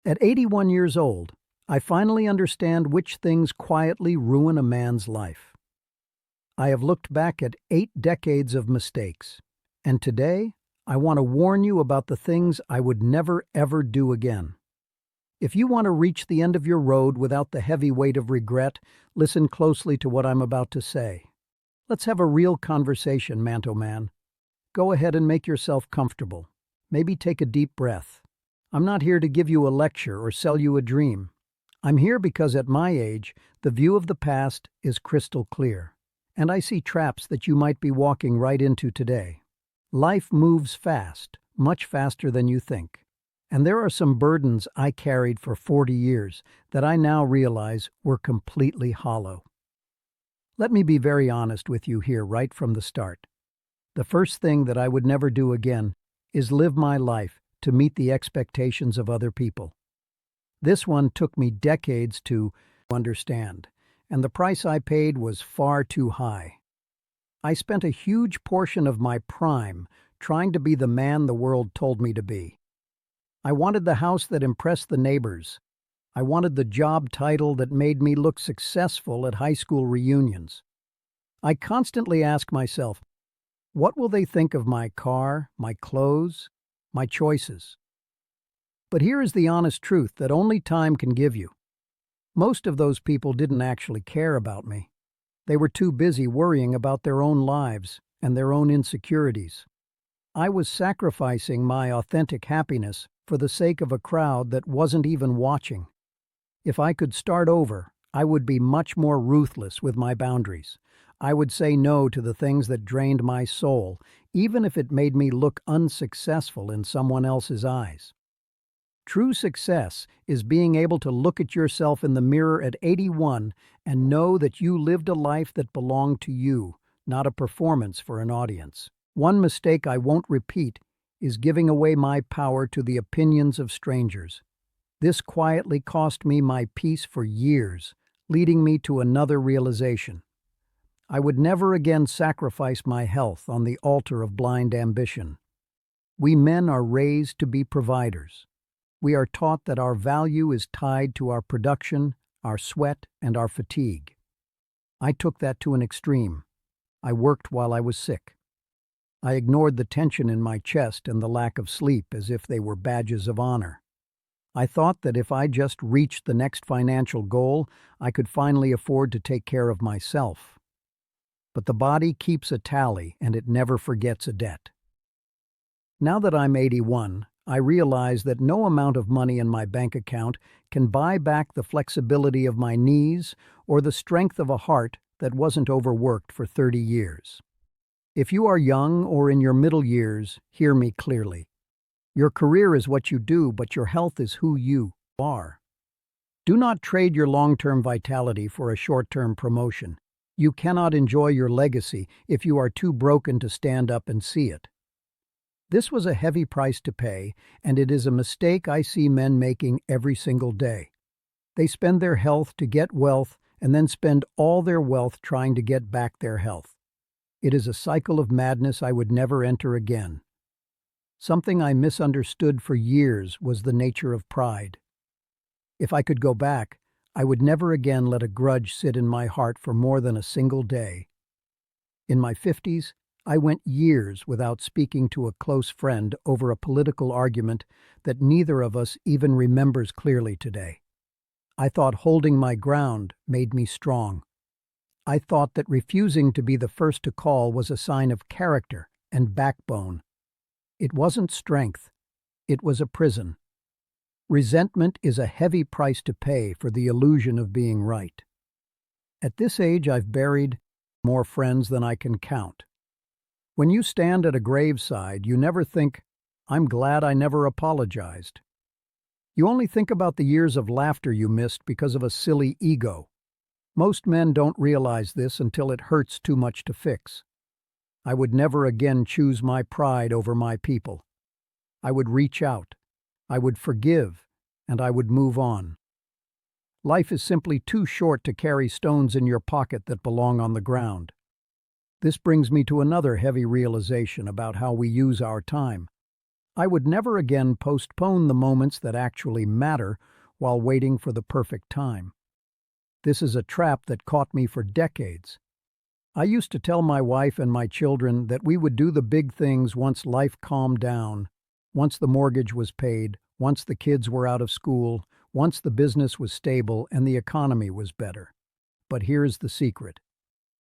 At 81 years old, I finally understand which things quietly ruin a man's life. I have looked back at 8 decades of mistakes, and today I want to warn you about the things I would never ever do again. If you want to reach the end of your road without the heavy weight of regret, listen closely to what I'm about to say. Let's have a real conversation, Manto Man. Go ahead and make yourself comfortable. Maybe take a deep breath. I'm not here to give you a lecture or sell you a dream. I'm here because at my age, the view of the past is crystal clear, and I see traps that you might be walking right into today. Life moves fast, much faster than you think. And there are some burdens I carried for 40 years that I now realize were completely hollow. Let me be very honest with you here right from the start. The first thing that I would never do again is live my life to meet the expectations of other people. This one took me decades to understand, and the price I paid was far too high. I spent a huge portion of my prime trying to be the man the world told me to be. I wanted the house that impressed the neighbors. I wanted the job title that made me look successful at high school reunions. I constantly ask myself, what will they think of my car, my clothes, my choices? But here is the honest truth that only time can give you. Most of those people didn't actually care about me. They were too busy worrying about their own lives and their own insecurities. I was sacrificing my authentic happiness for the sake of a crowd that wasn't even watching. If I could start over, I would be much more ruthless with my boundaries. I would say no to the things that drained my soul, even if it made me look unsuccessful in someone else's eyes. True success is being able to look at yourself in the mirror at 81 and know that you lived a life that belonged to you, not a performance for an audience. One mistake I won't repeat is giving away my power to the opinions of strangers. This quietly cost me my peace for years, leading me to another realization. I would never again sacrifice my health on the altar of blind ambition. We men are raised to be providers. We are taught that our value is tied to our production, our sweat, and our fatigue. I took that to an extreme. I worked while I was sick. I ignored the tension in my chest and the lack of sleep as if they were badges of honor. I thought that if I just reached the next financial goal, I could finally afford to take care of myself. But the body keeps a tally and it never forgets a debt. Now that I'm 81, I realize that no amount of money in my bank account can buy back the flexibility of my knees or the strength of a heart that wasn't overworked for 30 years. If you are young or in your middle years, hear me clearly. Your career is what you do, but your health is who you are. Do not trade your long-term vitality for a short-term promotion. You cannot enjoy your legacy if you are too broken to stand up and see it. This was a heavy price to pay, and it is a mistake I see men making every single day. They spend their health to get wealth and then spend all their wealth trying to get back their health. It is a cycle of madness I would never enter again. Something I misunderstood for years was the nature of pride. If I could go back, I would never again let a grudge sit in my heart for more than a single day. In my 50s, I went years without speaking to a close friend over a political argument that neither of us even remembers clearly today. I thought holding my ground made me strong. I thought that refusing to be the first to call was a sign of character and backbone. It wasn't strength. It was a prison. Resentment is a heavy price to pay for the illusion of being right. At this age, I've buried more friends than I can count. When you stand at a graveside, you never think, I'm glad I never apologized. You only think about the years of laughter you missed because of a silly ego. Most men don't realize this until it hurts too much to fix. I would never again choose my pride over my people. I would reach out. I would forgive, and I would move on. Life is simply too short to carry stones in your pocket that belong on the ground. This brings me to another heavy realization about how we use our time. I would never again postpone the moments that actually matter while waiting for the perfect time. This is a trap that caught me for decades. I used to tell my wife and my children that we would do the big things once life calmed down, once the mortgage was paid, once the kids were out of school, once the business was stable and the economy was better. But here's the secret.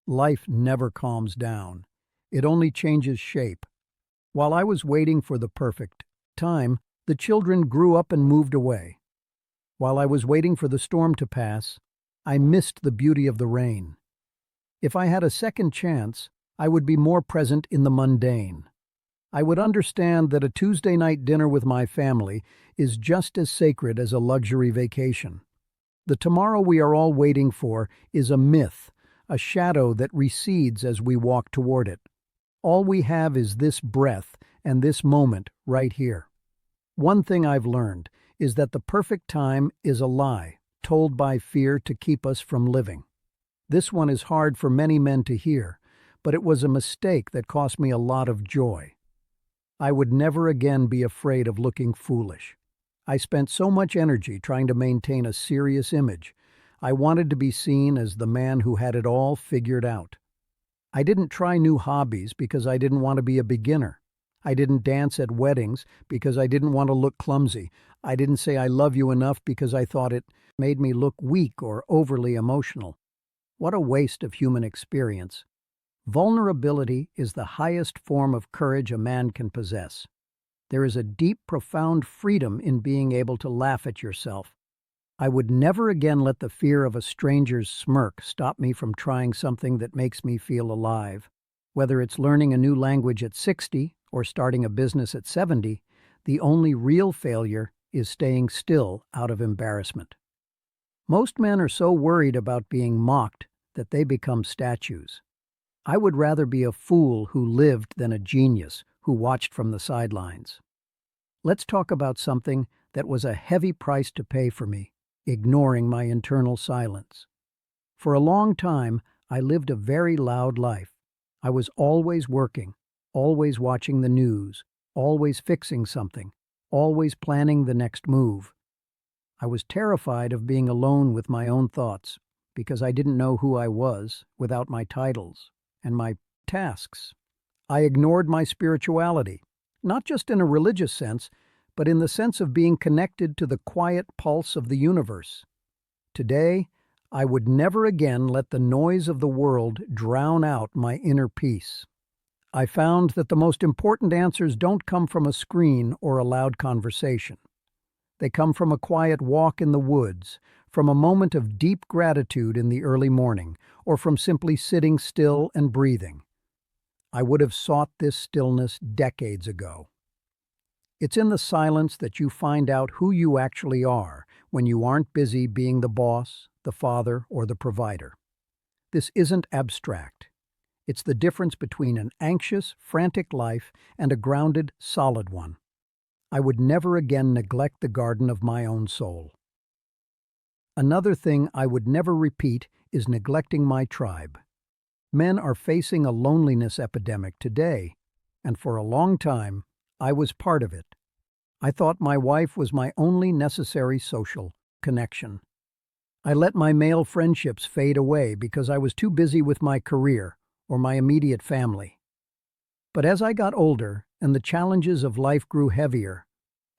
Life never calms down. It only changes shape. While I was waiting for the perfect time, the children grew up and moved away. While I was waiting for the storm to pass, I missed the beauty of the rain. If I had a second chance, I would be more present in the mundane. I would understand that a Tuesday night dinner with my family is just as sacred as a luxury vacation. The tomorrow we are all waiting for is a myth, a shadow that recedes as we walk toward it. All we have is this breath and this moment right here. One thing I've learned is that the perfect time is a lie told by fear to keep us from living. This one is hard for many men to hear, but it was a mistake that cost me a lot of joy. I would never again be afraid of looking foolish. I spent so much energy trying to maintain a serious image. I wanted to be seen as the man who had it all figured out. I didn't try new hobbies because I didn't want to be a beginner. I didn't dance at weddings because I didn't want to look clumsy. I didn't say I love you enough because I thought it made me look weak or overly emotional. What a waste of human experience. Vulnerability is the highest form of courage a man can possess. There is a deep, profound freedom in being able to laugh at yourself. I would never again let the fear of a stranger's smirk stop me from trying something that makes me feel alive. Whether it's learning a new language at 60 or starting a business at 70, the only real failure is staying still out of embarrassment. Most men are so worried about being mocked that they become statues. I would rather be a fool who lived than a genius who watched from the sidelines. Let's talk about something that was a heavy price to pay for me, ignoring my internal silence. For a long time, I lived a very loud life. I was always working, always watching the news, always fixing something, always planning the next move. I was terrified of being alone with my own thoughts because I didn't know who I was without my titles and my tasks. I ignored my spirituality, not just in a religious sense, but in the sense of being connected to the quiet pulse of the universe. Today, I would never again let the noise of the world drown out my inner peace. I found that the most important answers don't come from a screen or a loud conversation. They come from a quiet walk in the woods, from a moment of deep gratitude in the early morning, or from simply sitting still and breathing. I would have sought this stillness decades ago. It's in the silence that you find out who you actually are when you aren't busy being the boss, the father, or the provider. This isn't abstract. It's the difference between an anxious, frantic life and a grounded, solid one. I would never again neglect the garden of my own soul. Another thing I would never repeat is neglecting my tribe. Men are facing a loneliness epidemic today, and for a long time, I was part of it. I thought my wife was my only necessary social connection. I let my male friendships fade away because I was too busy with my career or my immediate family. But as I got older and the challenges of life grew heavier,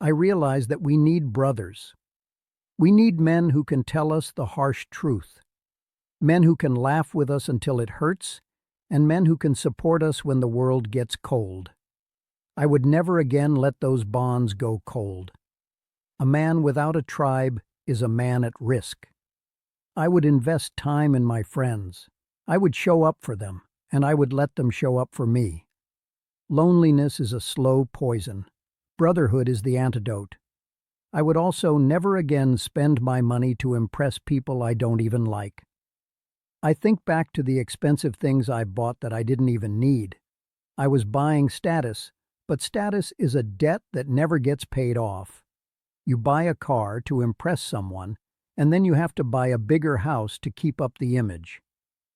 I realized that we need brothers. We need men who can tell us the harsh truth, men who can laugh with us until it hurts, and men who can support us when the world gets cold. I would never again let those bonds go cold. A man without a tribe is a man at risk. I would invest time in my friends. I would show up for them, and I would let them show up for me. Loneliness is a slow poison. Brotherhood is the antidote. I would also never again spend my money to impress people I don't even like. I think back to the expensive things I bought that I didn't even need. I was buying status, but status is a debt that never gets paid off. You buy a car to impress someone, and then you have to buy a bigger house to keep up the image.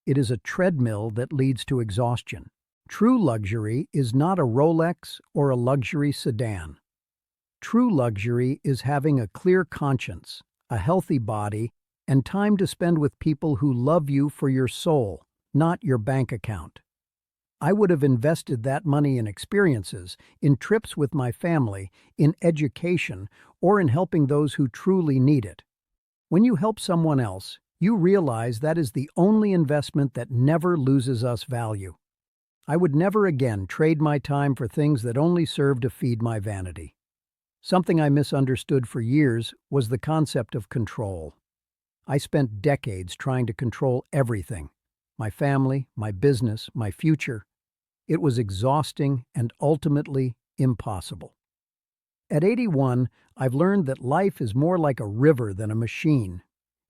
It is a treadmill that leads to exhaustion. True luxury is not a Rolex or a luxury sedan. True luxury is having a clear conscience, a healthy body, and time to spend with people who love you for your soul, not your bank account. I would have invested that money in experiences, in trips with my family, in education, or in helping those who truly need it. When you help someone else, you realize that is the only investment that never loses us value. I would never again trade my time for things that only serve to feed my vanity. Something I misunderstood for years was the concept of control. I spent decades trying to control everything: my family, my business, my future. It was exhausting and ultimately impossible. At 81, I've learned that life is more like a river than a machine.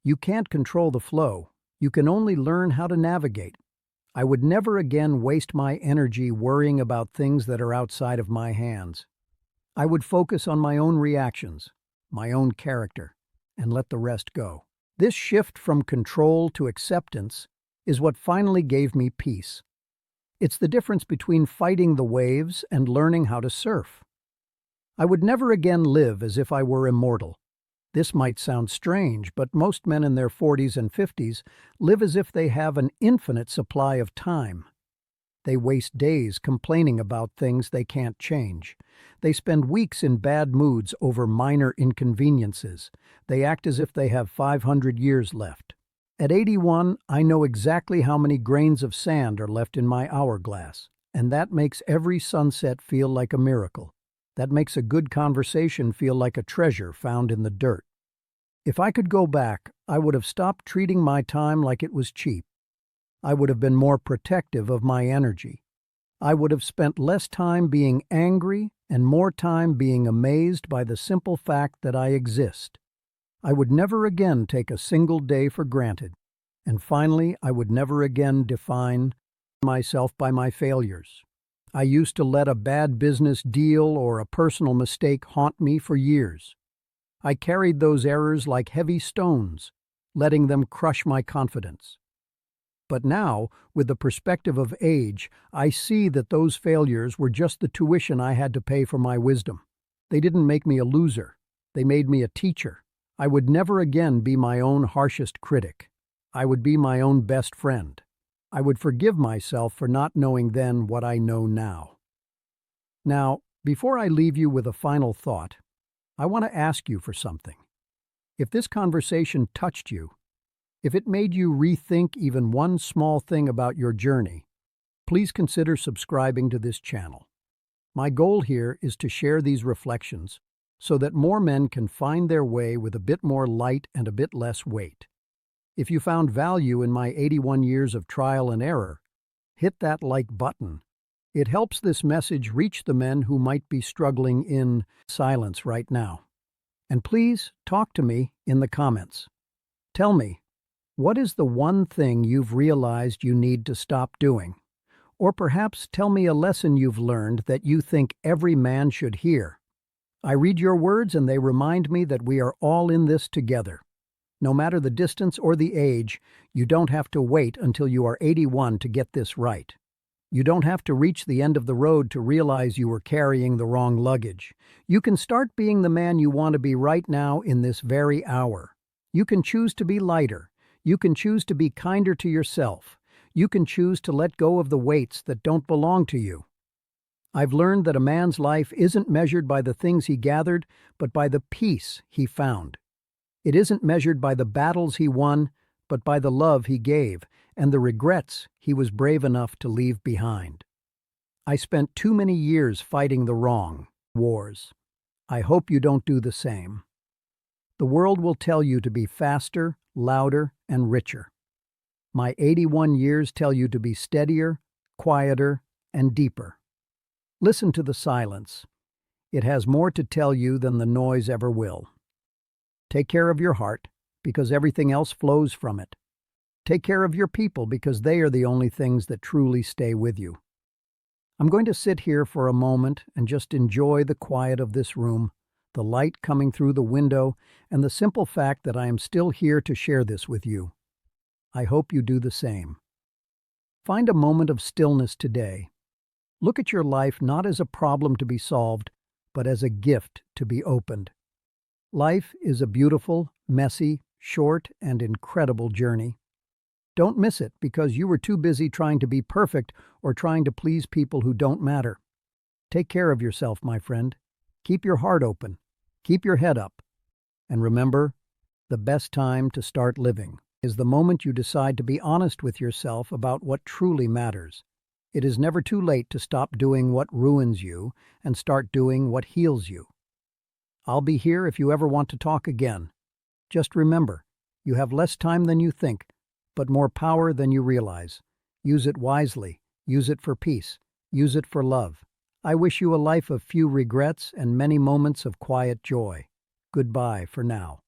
You can't control the flow. You can only learn how to navigate. I would never again waste my energy worrying about things that are outside of my hands. I would focus on my own reactions, my own character, and let the rest go. This shift from control to acceptance is what finally gave me peace. It's the difference between fighting the waves and learning how to surf. I would never again live as if I were immortal. This might sound strange, but most men in their 40s and 50s live as if they have an infinite supply of time. They waste days complaining about things they can't change. They spend weeks in bad moods over minor inconveniences. They act as if they have 500 years left. At 81, I know exactly how many grains of sand are left in my hourglass, and that makes every sunset feel like a miracle. That makes a good conversation feel like a treasure found in the dirt. If I could go back, I would have stopped treating my time like it was cheap. I would have been more protective of my energy. I would have spent less time being angry and more time being amazed by the simple fact that I exist. I would never again take a single day for granted. And finally, I would never again define myself by my failures. I used to let a bad business deal or a personal mistake haunt me for years. I carried those errors like heavy stones, letting them crush my confidence. But now, with the perspective of age, I see that those failures were just the tuition I had to pay for my wisdom. They didn't make me a loser. They made me a teacher. I would never again be my own harshest critic. I would be my own best friend. I would forgive myself for not knowing then what I know now. Now, before I leave you with a final thought, I want to ask you for something. If this conversation touched you, if it made you rethink even one small thing about your journey, please consider subscribing to this channel. My goal here is to share these reflections so that more men can find their way with a bit more light and a bit less weight. If you found value in my 81 years of trial and error, hit that like button. It helps this message reach the men who might be struggling in silence right now. And please talk to me in the comments. Tell me, what is the one thing you've realized you need to stop doing? Or perhaps tell me a lesson you've learned that you think every man should hear. I read your words and they remind me that we are all in this together. No matter the distance or the age, you don't have to wait until you are 81 to get this right. You don't have to reach the end of the road to realize you were carrying the wrong luggage. You can start being the man you want to be right now in this very hour. You can choose to be lighter. You can choose to be kinder to yourself. You can choose to let go of the weights that don't belong to you. I've learned that a man's life isn't measured by the things he gathered, but by the peace he found. It isn't measured by the battles he won, but by the love he gave and the regrets he was brave enough to leave behind. I spent too many years fighting the wrong wars. I hope you don't do the same. The world will tell you to be faster, louder, and richer. My 81 years tell you to be steadier, quieter, and deeper. Listen to the silence. It has more to tell you than the noise ever will. Take care of your heart, because everything else flows from it. Take care of your people, because they are the only things that truly stay with you. I'm going to sit here for a moment and just enjoy the quiet of this room, the light coming through the window, and the simple fact that I am still here to share this with you. I hope you do the same. Find a moment of stillness today. Look at your life not as a problem to be solved, but as a gift to be opened. Life is a beautiful, messy, short, and incredible journey. Don't miss it because you were too busy trying to be perfect or trying to please people who don't matter. Take care of yourself, my friend. Keep your heart open. Keep your head up. And remember, the best time to start living is the moment you decide to be honest with yourself about what truly matters. It is never too late to stop doing what ruins you and start doing what heals you. I'll be here if you ever want to talk again. Just remember, you have less time than you think, but more power than you realize. Use it wisely. Use it for peace. Use it for love. I wish you a life of few regrets and many moments of quiet joy. Goodbye for now.